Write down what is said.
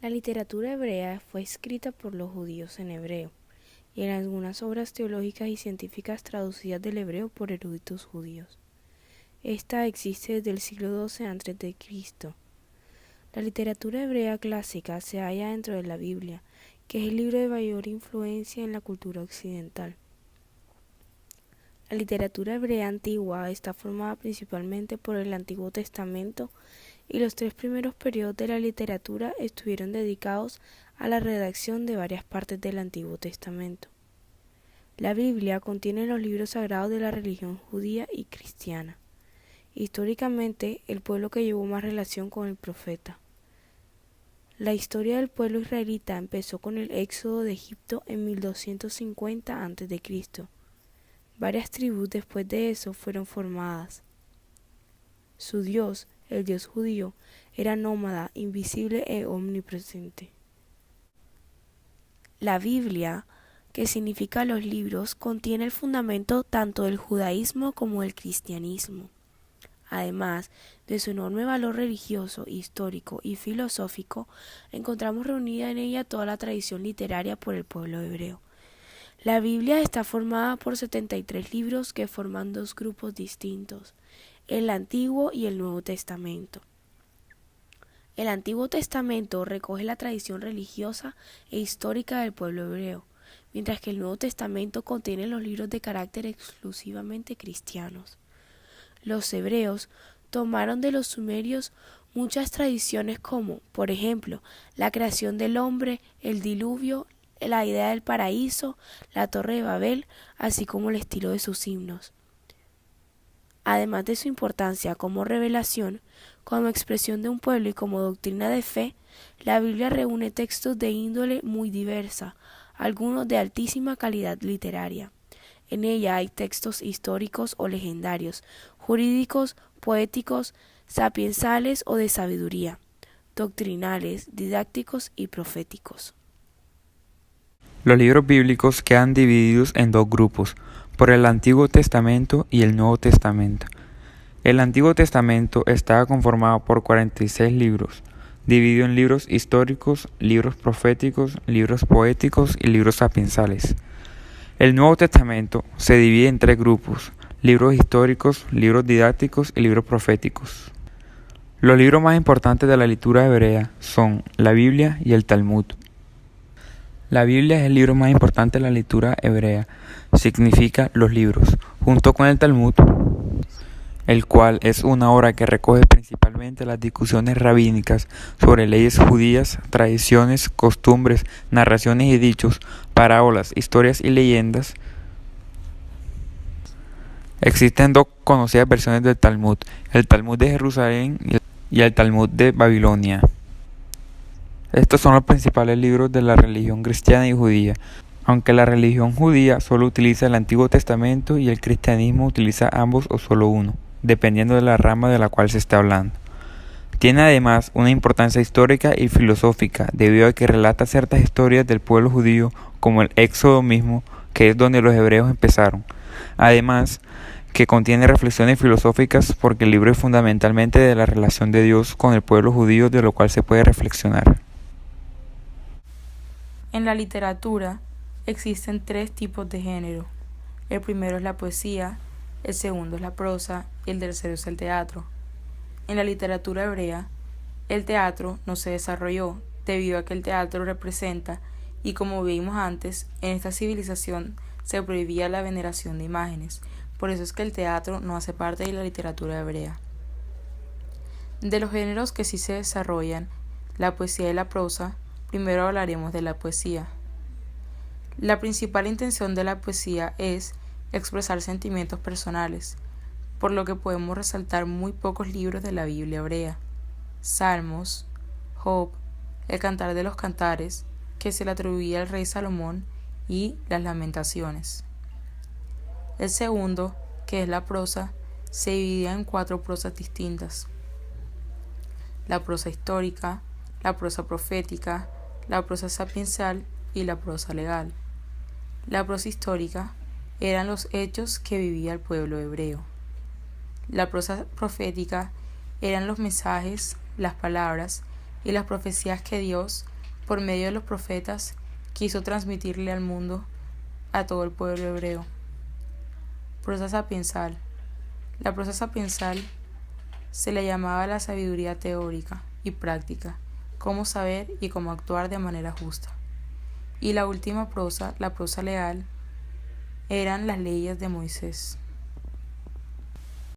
La literatura hebrea fue escrita por los judíos en hebreo, y en algunas obras teológicas y científicas traducidas del hebreo por eruditos judíos. Esta existe desde el siglo XII a.C. La literatura hebrea clásica se halla dentro de la Biblia, que es el libro de mayor influencia en la cultura occidental. La literatura hebrea antigua está formada principalmente por el Antiguo Testamento, y los 3 primeros periodos de la literatura estuvieron dedicados a la redacción de varias partes del Antiguo Testamento. La Biblia contiene los libros sagrados de la religión judía y cristiana. Históricamente, el pueblo que llevó más relación con el profeta. La historia del pueblo israelita empezó con el éxodo de Egipto en 1250 a.C. Varias tribus después de eso fueron formadas. Su Dios, el Dios judío, era nómada, invisible e omnipresente. La Biblia, que significa los libros, contiene el fundamento tanto del judaísmo como del cristianismo. Además de su enorme valor religioso, histórico y filosófico, encontramos reunida en ella toda la tradición literaria por el pueblo hebreo. La Biblia está formada por 73 libros que forman 2 grupos distintos, el Antiguo y el Nuevo Testamento. El Antiguo Testamento recoge la tradición religiosa e histórica del pueblo hebreo, mientras que el Nuevo Testamento contiene los libros de carácter exclusivamente cristianos. Los hebreos tomaron de los sumerios muchas tradiciones como, por ejemplo, la creación del hombre, el diluvio, la idea del paraíso, la Torre de Babel, así como el estilo de sus himnos. Además de su importancia como revelación, como expresión de un pueblo y como doctrina de fe, la Biblia reúne textos de índole muy diversa, algunos de altísima calidad literaria. En ella hay textos históricos o legendarios, jurídicos, poéticos, sapiensales o de sabiduría, doctrinales, didácticos y proféticos. Los libros bíblicos quedan divididos en 2 grupos, por el Antiguo Testamento y el Nuevo Testamento. El Antiguo Testamento estaba conformado por 46 libros, dividido en libros históricos, libros proféticos, libros poéticos y libros sapiensales. El Nuevo Testamento se divide en 3 grupos, libros históricos, libros didácticos y libros proféticos. Los libros más importantes de la literatura hebrea son la Biblia y el Talmud. La Biblia es el libro más importante de la literatura hebrea, significa los libros, junto con el Talmud, el cual es una obra que recoge principalmente las discusiones rabínicas sobre leyes judías, tradiciones, costumbres, narraciones y dichos, parábolas, historias y leyendas. Existen 2 conocidas versiones del Talmud, el Talmud de Jerusalén y el Talmud de Babilonia. Estos son los principales libros de la religión cristiana y judía, aunque la religión judía solo utiliza el Antiguo Testamento y el cristianismo utiliza ambos o solo uno, dependiendo de la rama de la cual se esté hablando. Tiene además una importancia histórica y filosófica, debido a que relata ciertas historias del pueblo judío, como el Éxodo mismo, que es donde los hebreos empezaron. Además, que contiene reflexiones filosóficas porque el libro es fundamentalmente de la relación de Dios con el pueblo judío, de lo cual se puede reflexionar. En la literatura existen 3 tipos de género. El primero es la poesía, el segundo es la prosa y el tercero es el teatro. En la literatura hebrea, el teatro no se desarrolló debido a que el teatro representa, y como vimos antes, en esta civilización se prohibía la veneración de imágenes, por eso es que el teatro no hace parte de la literatura hebrea. De los géneros que sí se desarrollan, la poesía y la prosa, primero hablaremos de la poesía. La principal intención de la poesía es expresar sentimientos personales, por lo que podemos resaltar muy pocos libros de la Biblia hebrea: Salmos, Job, el Cantar de los Cantares, que se le atribuía al rey Salomón, y las Lamentaciones. El segundo, que es la prosa, se dividía en 4 prosas distintas: la prosa histórica, la prosa profética, la prosa sapiensal y la prosa legal. La prosa histórica eran los hechos que vivía el pueblo hebreo. La prosa profética eran los mensajes, las palabras y las profecías que Dios por medio de los profetas, quiso transmitirle al mundo, a todo el pueblo hebreo. Prosa sapiensal. La prosa sapiensal se le llamaba la sabiduría teórica y práctica, cómo saber y cómo actuar de manera justa. Y la última prosa, la prosa leal, eran las leyes de Moisés.